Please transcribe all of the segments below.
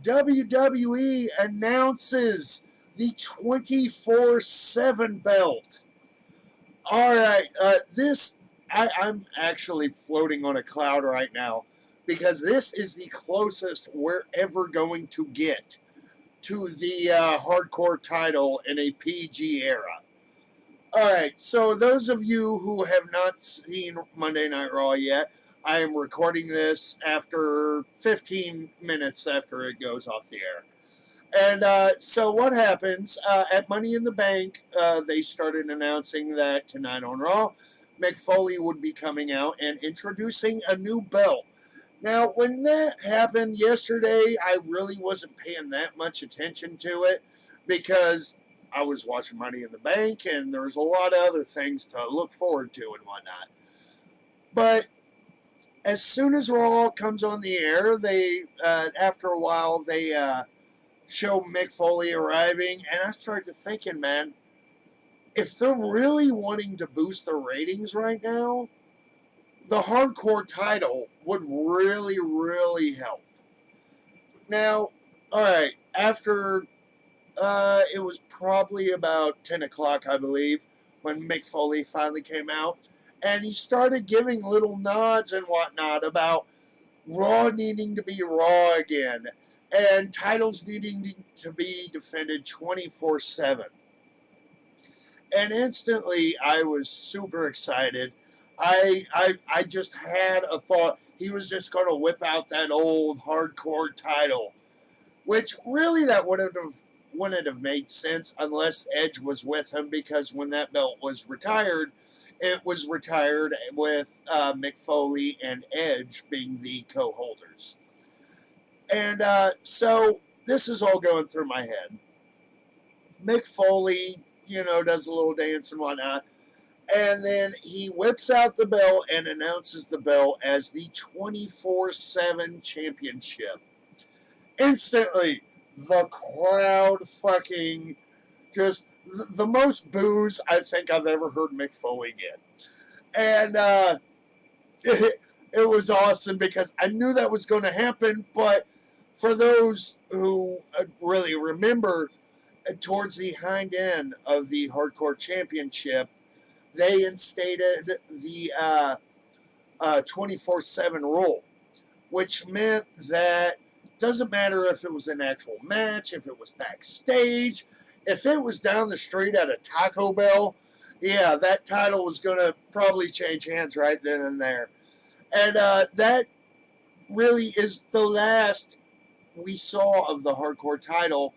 WWE announces the 24/7 belt. All right, I'm actually floating on a cloud right now because this is the closest we're ever going to get to the hardcore title in a PG era. All right, so those of you who have not seen Monday Night Raw yet, I am recording this after 15 minutes after it goes off the air. And so what happens at Money in the Bank, they started announcing that tonight on Raw, Mick Foley would be coming out and introducing a new belt. Now, when that happened yesterday, I really wasn't paying that much attention to it because I was watching Money in the Bank and there was a lot of other things to look forward to and whatnot. But as soon as Raw comes on the air, they after a while they show Mick Foley arriving, and I started thinking, man, if they're really wanting to boost the ratings right now, the hardcore title would really, really help. Now, all right, after it was probably about 10 o'clock, I believe, when Mick Foley finally came out, and he started giving little nods and whatnot about Raw needing to be Raw again, and titles needing to be defended 24/7. And instantly, I was super excited. I just had a thought he was just going to whip out that old hardcore title, which really that wouldn't have made sense unless Edge was with him, because when that belt was retired, it was retired with Mick Foley and Edge being the co-holders. And so this is all going through my head. Mick Foley, does a little dance and whatnot. And then he whips out the belt and announces the belt as the 24/7 championship. Instantly, the crowd fucking just the most boos I think I've ever heard Mick Foley get. And it was awesome because I knew that was going to happen, but for those who really remember, towards the hind end of the Hardcore Championship, they instated the 24/7 rule, which meant that doesn't matter if it was an actual match, if it was backstage, if it was down the street at a Taco Bell, yeah, that title was going to probably change hands right then and there. And that really is the last we saw of the hardcore title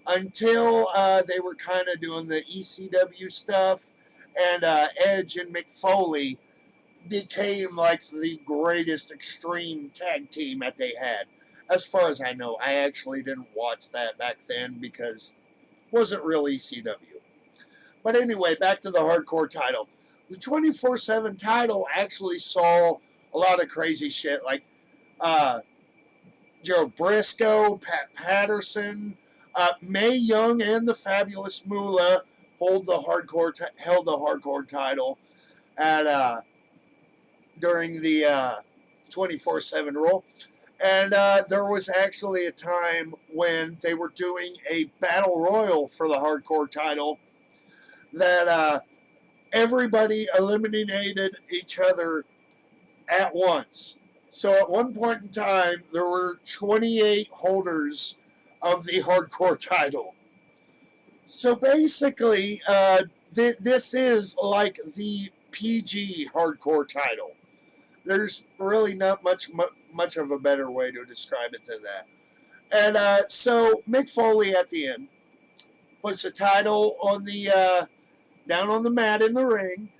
until they were kind of doing the ECW stuff, and Edge and Mick Foley became like the greatest extreme tag team that they had. As far as I know, I actually didn't watch that back then because it wasn't real ECW. But anyway, back to the hardcore title. The 24/7 title actually saw a lot of crazy shit, like Joe Briscoe, Pat Patterson, Mae Young, and the Fabulous Moolah held the hardcore title at during the 24/7 rule. And there was actually a time when they were doing a battle royal for the hardcore title that everybody eliminated each other at once. So at one point in time, there were 28 holders of the hardcore title. So basically, this is like the PG hardcore title. There's really not much of a better way to describe it than that. And so Mick Foley at the end puts the title on the down on the mat in the ring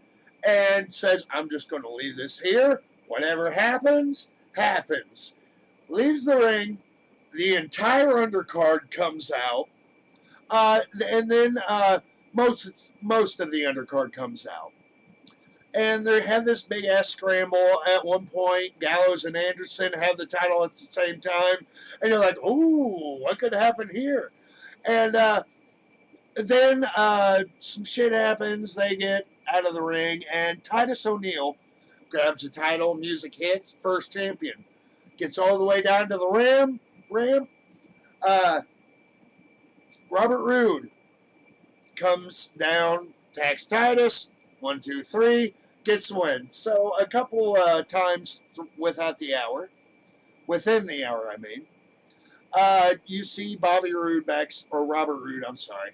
and says, "I'm just going to leave this here. Whatever happens, happens." Leaves the ring. The entire undercard comes out, and then most of the undercard comes out. And they have this big ass scramble at one point. Gallows and Anderson have the title at the same time. And you're like, ooh, what could happen here? And then some shit happens. They get out of the ring. And Titus O'Neil grabs the title. Music hits. First champion. Gets all the way down to the rim. Uh, Robert Roode comes down, attacks Titus, 1, 2, 3, gets the win. So a couple times within the hour, I mean, you see Bobby Roode Robert Roode, I'm sorry,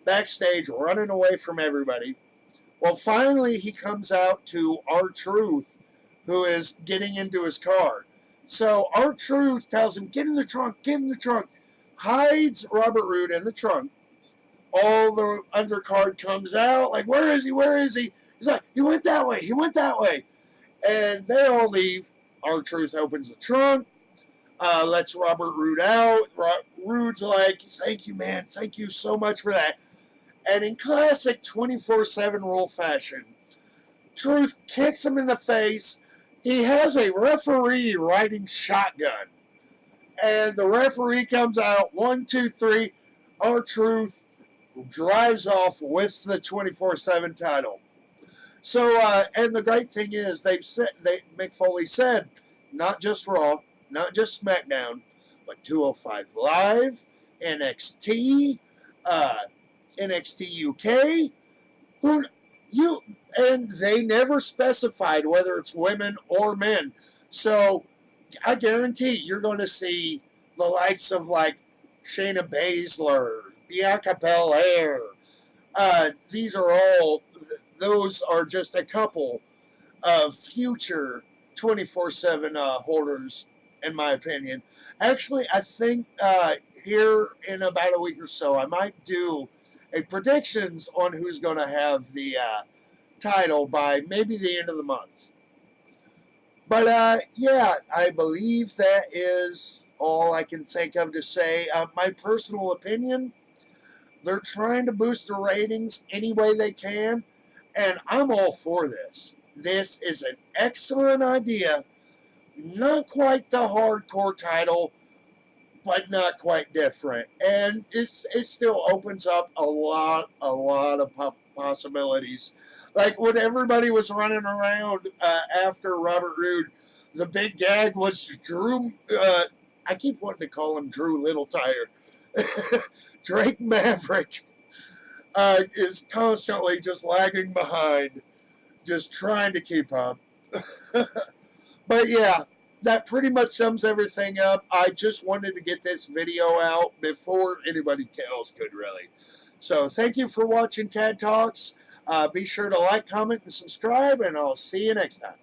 backstage running away from everybody. Well, finally he comes out to R-Truth, who is getting into his car. So R-Truth tells him, get in the trunk, hides Robert Roode in the trunk. All the undercard comes out, like, where is he? He's like, he went that way. And they all leave. R-Truth opens the trunk, lets Robert Roode out. Roode's like, thank you, man. Thank you so much for that. And in classic 24/7 rule fashion, Truth kicks him in the face. He has a referee riding shotgun. And the referee comes out, 1, 2, 3. R-Truth drives off with the 24/7 title. So, and the great thing is, Mick Foley said, not just Raw, not just SmackDown, but 205 Live, NXT, NXT UK, and they never specified whether it's women or men. So, I guarantee you're going to see the likes of like Shayna Baszler, Bianca Belair. Those are just a couple of future 24/7 holders, in my opinion. Actually, I think here in about a week or so, I might do a predictions on who's going to have the title by maybe the end of the month. But yeah, I believe that is all I can think of to say. My personal opinion, they're trying to boost the ratings any way they can, and I'm all for this. This is an excellent idea. Not quite the hardcore title, but not quite different. And it still opens up a lot of possibilities. Like when everybody was running around after Robert Roode, the big gag was Drew. I keep wanting to call him Drew Littletire. Drake Maverick is constantly just lagging behind, just trying to keep up. But yeah, that pretty much sums everything up. I just wanted to get this video out before anybody else could, really. So thank you for watching Tad Talks. Be sure to like, comment, and subscribe, and I'll see you next time.